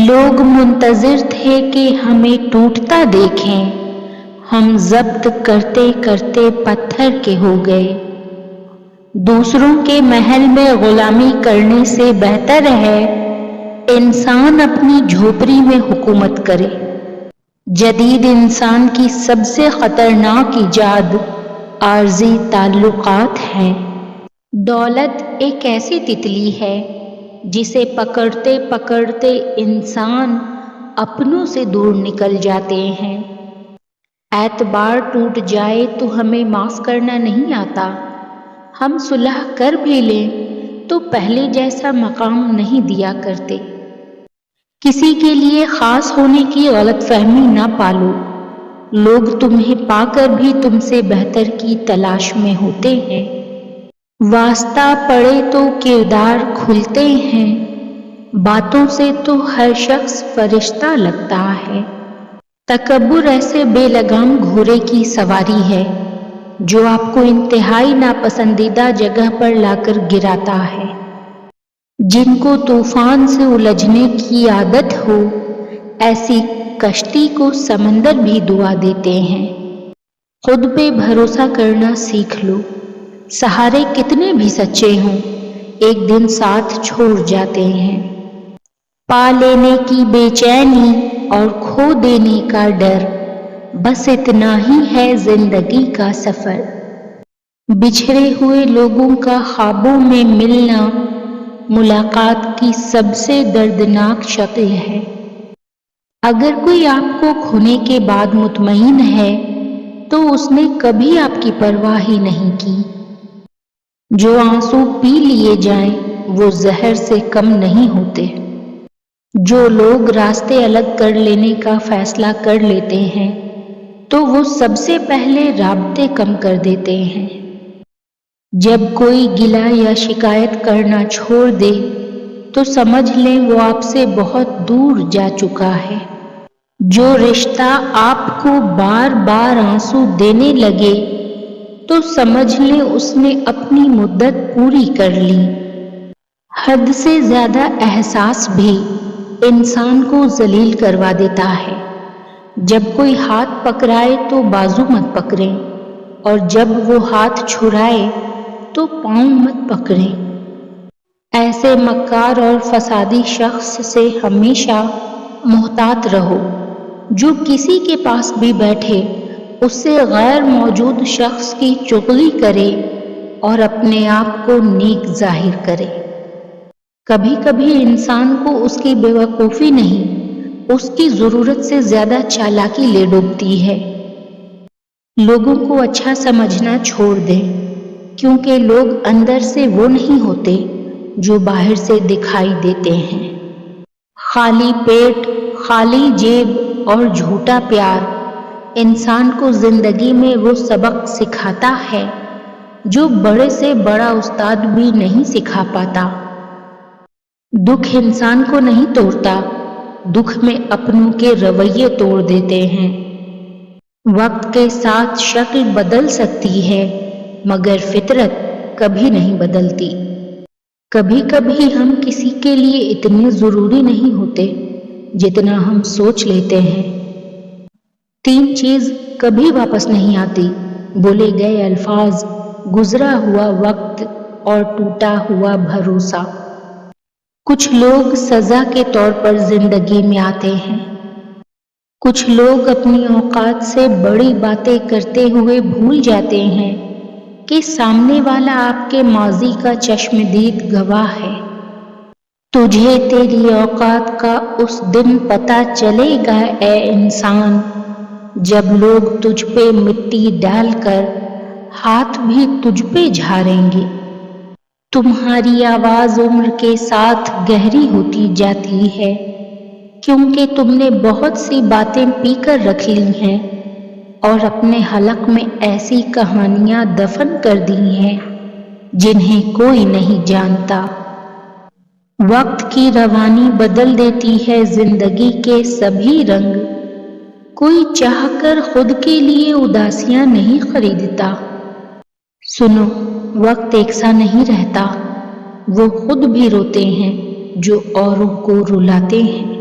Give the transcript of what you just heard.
لوگ منتظر تھے کہ ہمیں ٹوٹتا دیکھیں، ہم ضبط کرتے کرتے پتھر کے ہو گئے۔ دوسروں کے محل میں غلامی کرنے سے بہتر ہے انسان اپنی جھوپڑی میں حکومت کرے۔ جدید انسان کی سب سے خطرناک ایجاد عارضی تعلقات ہیں۔ دولت ایک ایسی تتلی ہے جسے پکڑتے پکڑتے انسان اپنوں سے دور نکل جاتے ہیں۔ اعتبار ٹوٹ جائے تو ہمیں معاف کرنا نہیں آتا، ہم صلح کر بھی لیں تو پہلے جیسا مقام نہیں دیا کرتے۔ کسی کے لیے خاص ہونے کی غلط فہمی نہ پالو، لوگ تمہیں پا کر بھی تم سے بہتر کی تلاش میں ہوتے ہیں۔ واسطہ پڑے تو کردار کھلتے ہیں، باتوں سے تو ہر شخص فرشتہ لگتا ہے۔ تکبر ایسے بے لگام گھوڑے کی سواری ہے جو آپ کو انتہائی ناپسندیدہ جگہ پر لا کر گراتا ہے۔ جن کو طوفان سے الجھنے کی عادت ہو، ایسی کشتی کو سمندر بھی دعا دیتے ہیں۔ خود پہ بھروسہ کرنا سیکھ لو، سہارے کتنے بھی سچے ہوں ایک دن ساتھ چھوڑ جاتے ہیں۔ پا لینے کی بے چینی اور کھو دینے کا ڈر، بس اتنا ہی ہے زندگی کا سفر۔ بچھڑے ہوئے لوگوں کا خوابوں میں ملنا ملاقات کی سب سے دردناک شکل ہے۔ اگر کوئی آپ کو کھونے کے بعد مطمئن ہے تو اس نے کبھی آپ کی پرواہ ہی نہیں کی۔ جو آنسو پی لیے جائیں وہ زہر سے کم نہیں ہوتے۔ جو لوگ راستے الگ کر لینے کا فیصلہ کر لیتے ہیں تو وہ سب سے پہلے رابطے کم کر دیتے ہیں۔ جب کوئی گلہ یا شکایت کرنا چھوڑ دے تو سمجھ لیں وہ آپ سے بہت دور جا چکا ہے۔ جو رشتہ آپ کو بار بار آنسو دینے لگے تو سمجھ لیں اس نے اپنی مدت پوری کر لی۔ حد سے زیادہ احساس بھی انسان کو ذلیل کروا دیتا ہے۔ جب کوئی ہاتھ پکڑائے تو بازو مت پکڑیں، اور جب وہ ہاتھ چھڑائے تو پاؤں مت پکڑیں۔ ایسے مکار اور فسادی شخص سے ہمیشہ محتاط رہو جو کسی کے پاس بھی بیٹھے اس سے غیر موجود شخص کی چغلی کرے اور اپنے آپ کو نیک ظاہر کرے۔ کبھی کبھی انسان کو اس کی بے وقوفی نہیں، اس کی ضرورت سے زیادہ چالاکی لے ڈوبتی ہے۔ لوگوں کو اچھا سمجھنا چھوڑ دیں، کیونکہ لوگ اندر سے وہ نہیں ہوتے جو باہر سے دکھائی دیتے ہیں۔ خالی پیٹ، خالی جیب اور جھوٹا پیار انسان کو زندگی میں وہ سبق سکھاتا ہے جو بڑے سے بڑا استاد بھی نہیں سکھا پاتا۔ دکھ انسان کو نہیں توڑتا، دکھ میں اپنوں کے رویے توڑ دیتے ہیں۔ وقت کے ساتھ شکل بدل سکتی ہے مگر فطرت کبھی نہیں بدلتی۔ کبھی کبھی ہم کسی کے لیے اتنے ضروری نہیں ہوتے جتنا ہم سوچ لیتے ہیں۔ 3 چیز کبھی واپس نہیں آتی: بولے گئے الفاظ، گزرا ہوا وقت اور ٹوٹا ہوا بھروسہ۔ کچھ لوگ سزا کے طور پر زندگی میں آتے ہیں۔ کچھ لوگ اپنی اوقات سے بڑی باتیں کرتے ہوئے بھول جاتے ہیں کہ سامنے والا آپ کے ماضی کا چشمدید گواہ ہے۔ تجھے تیری اوقات کا اس دن پتہ چلے گا اے انسان، جب لوگ تجھ پہ مٹی ڈال کر ہاتھ بھی تجھ پہ جھاڑیں گے۔ تمہاری آواز عمر کے ساتھ گہری ہوتی جاتی ہے کیونکہ تم نے بہت سی باتیں پی کر رکھ لی ہیں اور اپنے حلق میں ایسی کہانیاں دفن کر دی ہیں جنہیں کوئی نہیں جانتا۔ وقت کی روانی بدل دیتی ہے زندگی کے سبھی رنگ۔ کوئی چاہ کر خود کے لیے اداسیاں نہیں خریدتا۔ سنو، وقت ایک سا نہیں رہتا، وہ خود بھی روتے ہیں جو اوروں کو رلاتے ہیں۔